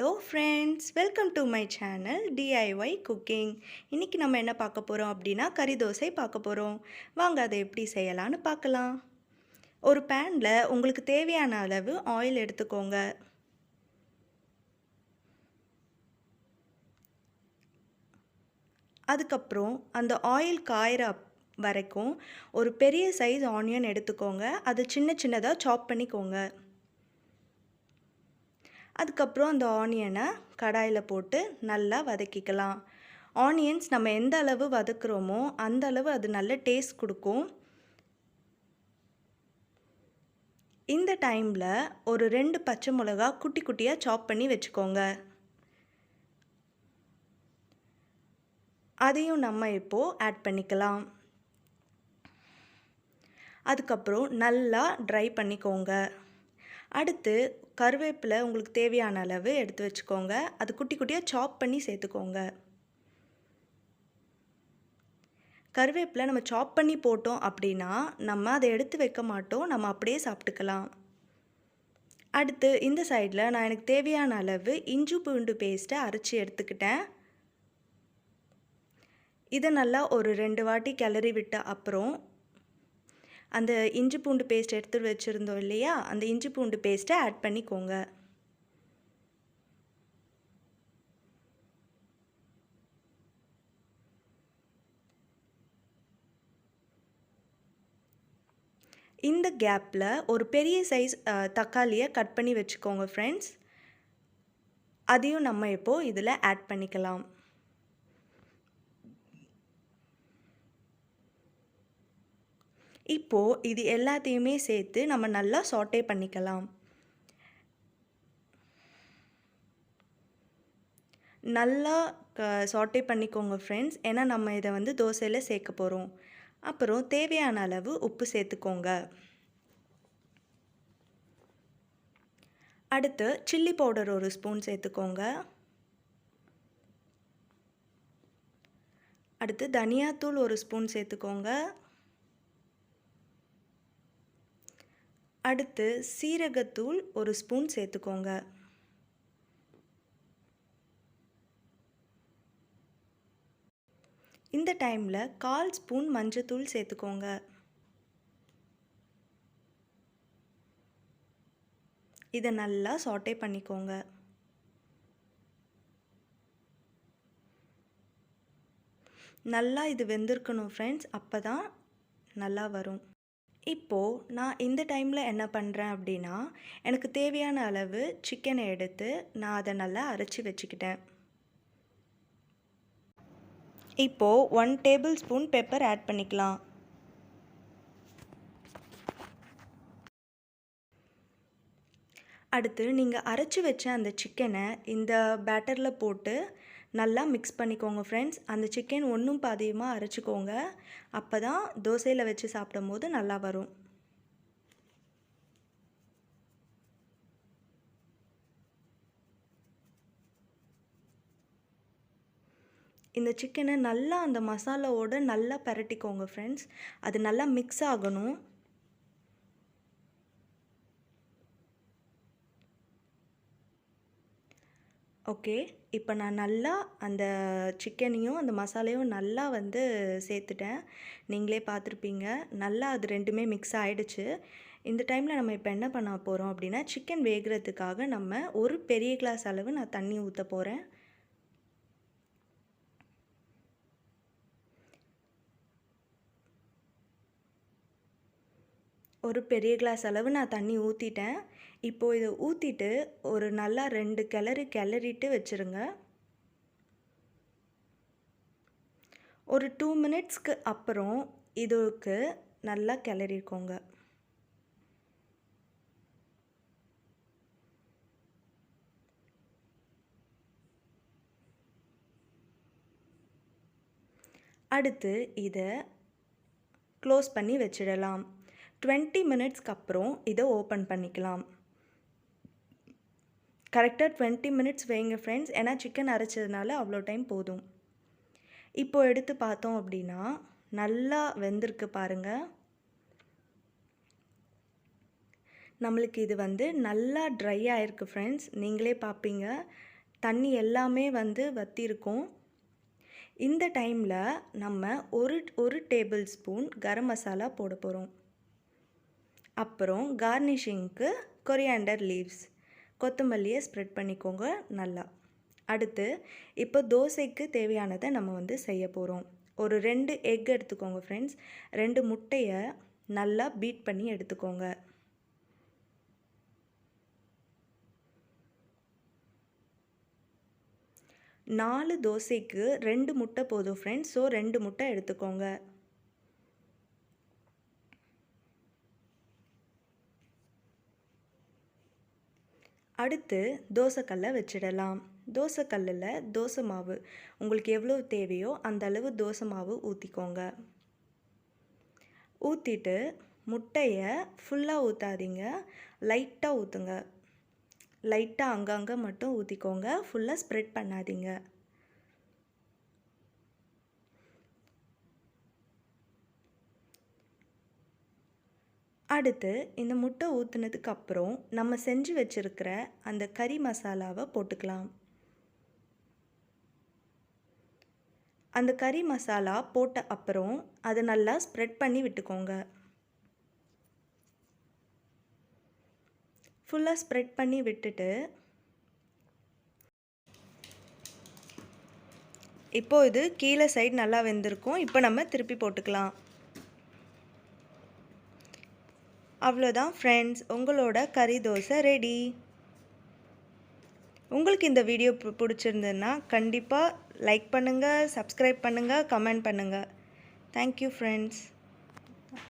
Hello friends, welcome to my channel DIY cooking. இன்றைக்கி நம்ம என்ன பார்க்க போகிறோம் அப்படின்னா கறி தோசை பார்க்க போகிறோம். வாங்க அதை எப்படி செய்யலான்னு பார்க்கலாம். ஒரு பேனில் உங்களுக்கு தேவையான அளவு ஆயில் எடுத்துக்கோங்க. அதுக்கப்புறம் அந்த ஆயில் காயிற வரைக்கும் ஒரு பெரிய சைஸ் ஆனியன் எடுத்துக்கோங்க. அதை சின்ன சின்னதாக சாப் பண்ணிக்கோங்க. அதுக்கப்புறம் அந்த ஆனியனை கடாயில் போட்டு நல்லா வதக்கிக்கலாம். ஆனியன்ஸ் நம்ம எந்த அளவு வதக்குறோமோ அந்த அளவு அது நல்ல டேஸ்ட் கொடுக்கும். இந்த டைமில் ஒரு 2 பச்சை மிளகா குட்டி குட்டியாக சாப் பண்ணி வச்சுக்கோங்க. அதையும் நம்ம இப்போது ஆட் பண்ணிக்கலாம். அதுக்கப்புறம் நல்லா ட்ரை பண்ணிக்கோங்க. அடுத்து கருவேப்பிலை உங்களுக்கு தேவையான அளவு எடுத்து வச்சுக்கோங்க. அது குட்டி குட்டியாக சாப் பண்ணி சேர்த்துக்கோங்க. கருவேப்பிலை நம்ம சாப் பண்ணி போட்டோம் அப்படின்னா நம்ம அதை எடுத்து வைக்க மாட்டோம், நம்ம அப்படியே சாப்பிட்டுக்கலாம். அடுத்து இந்த சைடில் நான் எனக்கு தேவையான அளவு இஞ்சி பூண்டு பேஸ்ட்டை அரைச்சி எடுத்துக்கிட்டேன். இதை நல்லா ஒரு 2 வாட்டி கிளறி விட்ட அப்புறம் அந்த இஞ்சி பூண்டு பேஸ்ட் எடுத்து வச்சுருந்தோம் இல்லையா, அந்த இஞ்சி பூண்டு பேஸ்ட்டை ஆட் பண்ணிக்கோங்க. இந்த கேப்பில் ஒரு பெரிய சைஸ் தக்காளியை கட் பண்ணி வச்சுக்கோங்க ஃப்ரெண்ட்ஸ். அதையும் நம்ம இப்போது இதில் ஆட் பண்ணிக்கலாம். இப்போது இது எல்லாத்தையுமே சேர்த்து நம்ம நல்லா சாட்டே பண்ணிக்கலாம். நல்லா சாட்டே பண்ணிக்கோங்க ஃப்ரெண்ட்ஸ், ஏன்னா நம்ம இதை வந்து தோசையில் சேர்க்க போகிறோம். அப்புறம் தேவையான அளவு உப்பு சேர்த்துக்கோங்க. அடுத்து சில்லி பவுடர் ஒரு ஸ்பூன் சேர்த்துக்கோங்க. அடுத்து தனியாத்தூள் ஒரு ஸ்பூன் சேர்த்துக்கோங்க. அடுத்து சீரகத்தூள் ஒரு ஸ்பூன் சேர்த்துக்கோங்க. இந்த டைமில் 1/4 ஸ்பூன் மஞ்சத்தூள் சேர்த்துக்கோங்க. இதை நல்லா சாட்டே பண்ணிக்கோங்க. நல்லா இது வெந்திருக்கணும் ஃப்ரெண்ட்ஸ், அப்போ தான் நல்லா வரும். இப்போது நான் இந்த டைமில் என்ன பண்ணுறேன் அப்படின்னா, எனக்கு தேவையான அளவு சிக்கனை எடுத்து நான் அதை நல்லா அரைச்சி வச்சுக்கிட்டேன். இப்போது 1 டேபிள் ஸ்பூன் பெப்பர் ஆட் பண்ணிக்கலாம். அடுத்து நீங்கள் அரைச்சி வச்ச அந்த சிக்கனை இந்த பேட்டரில் போட்டு நல்லா மிக்ஸ் பண்ணிக்கோங்க ஃப்ரெண்ட்ஸ். அந்த சிக்கன் ஒன்றும் பாதியமாக அரைச்சிக்கோங்க, அப்போ தான் தோசையில் வச்சு சாப்பிடும் போது நல்லா வரும். இந்த சிக்கனை நல்லா அந்த மசாலாவோடு நல்லா பரட்டிக்கோங்க ஃப்ரெண்ட்ஸ், அது நல்லா மிக்ஸ் ஆகணும். ஓகே, இப்போ நான் நல்லா அந்த சிக்கனையும் அந்த மசாலையும் நல்லா வந்து சேர்த்துட்டேன். நீங்களே பார்த்துருப்பீங்க, நல்லா அது ரெண்டுமே மிக்ஸ் ஆகிடுச்சு. இந்த டைமில் நம்ம இப்போ என்ன பண்ண போகிறோம் அப்படின்னா, சிக்கன் வேகிறதுக்காக நம்ம ஒரு பெரிய கிளாஸ் அளவு நான் தண்ணி ஊற்ற போகிறேன். ஒரு பெரிய கிளாஸ் அளவு நான் தண்ணி ஊற்றிட்டேன். இப்போது இதை ஊற்றிட்டு ஒரு நல்லா 2 கிளறிட்டு வச்சுருங்க. ஒரு 2 மினிட்ஸ்க்கு அப்புறம் இதுக்கு நல்லா கிளறிக்கோங்க. அடுத்து இதை க்ளோஸ் பண்ணி வச்சிடலாம். 20 மினிட்ஸ்க்கு அப்புறம் இதை ஓப்பன் பண்ணிக்கலாம். கரெக்டாக 20 மினிட்ஸ் வைங்க ஃப்ரெண்ட்ஸ், ஏன்னா சிக்கன் அரைச்சதுனால அவ்வளோ டைம் போதும். இப்போது எடுத்து பார்த்தோம் அப்படின்னா நல்லா வெந்திருக்கு பாருங்கள். நம்மளுக்கு இது வந்து நல்லா ட்ரை ஆகிருக்கு ஃப்ரெண்ட்ஸ், நீங்களே பார்ப்பீங்க. தண்ணி எல்லாமே வந்து வற்றிருக்கும். இந்த டைமில் நம்ம ஒரு டேபிள் ஸ்பூன் கரம் மசாலா போட போகிறோம். அப்புறம் கார்னிஷிங்க்கு கொரியாண்டர் லீவ்ஸ், கொத்தமல்லியை ஸ்ப்ரெட் பண்ணிக்கோங்க நல்லா. அடுத்து இப்போ தோசைக்கு தேவையானதை நம்ம வந்து செய்ய போகிறோம். ஒரு 2 எக் எடுத்துக்கோங்க ஃப்ரெண்ட்ஸ். 2 முட்டையை நல்லா பீட் பண்ணி எடுத்துக்கோங்க. நாலு தோசைக்கு 2 முட்டை போதும் ஃப்ரெண்ட்ஸ். ஸோ 2 முட்டை எடுத்துக்கோங்க. அடுத்து தோசைக்கல்லை வச்சிடலாம். தோசைக்கல்லில் தோசை மாவு உங்களுக்கு எவ்வளோ தேவையோ அந்த அளவு தோசை மாவு ஊற்றிக்கோங்க. ஊற்றிட்டு முட்டையை ஃபுல்லாக ஊற்றாதீங்க, லைட்டாக ஊற்றுங்க. லைட்டாக அங்கங்கே மட்டும் ஊற்றிக்கோங்க, ஃபுல்லாக ஸ்ப்ரெட் பண்ணாதீங்க. அடுத்து இந்த முட்டை ஊற்றுனதுக்கப்புறம் நம்ம செஞ்சு வச்சுருக்கிற அந்த கறி மசாலாவை போட்டுக்கலாம். அந்த கறி மசாலா போட்ட அப்புறம் அதை நல்லா ஸ்ப்ரெட் பண்ணி விட்டுக்கோங்க. ஃபுல்லாக ஸ்ப்ரெட் பண்ணி விட்டுட்டு இப்போது இது கீழே சைடு நல்லா வெந்திருக்கும். இப்போ நம்ம திருப்பி போட்டுக்கலாம். அவ்வளோதான் ஃப்ரெண்ட்ஸ், உங்களோட கறி தோசை ரெடி. உங்களுக்கு இந்த வீடியோ பிடிச்சிருந்ததுன்னா கண்டிப்பாக லைக் பண்ணுங்கள், சப்ஸ்கிரைப் பண்ணுங்கள், கமெண்ட் பண்ணுங்கள். Thank you friends.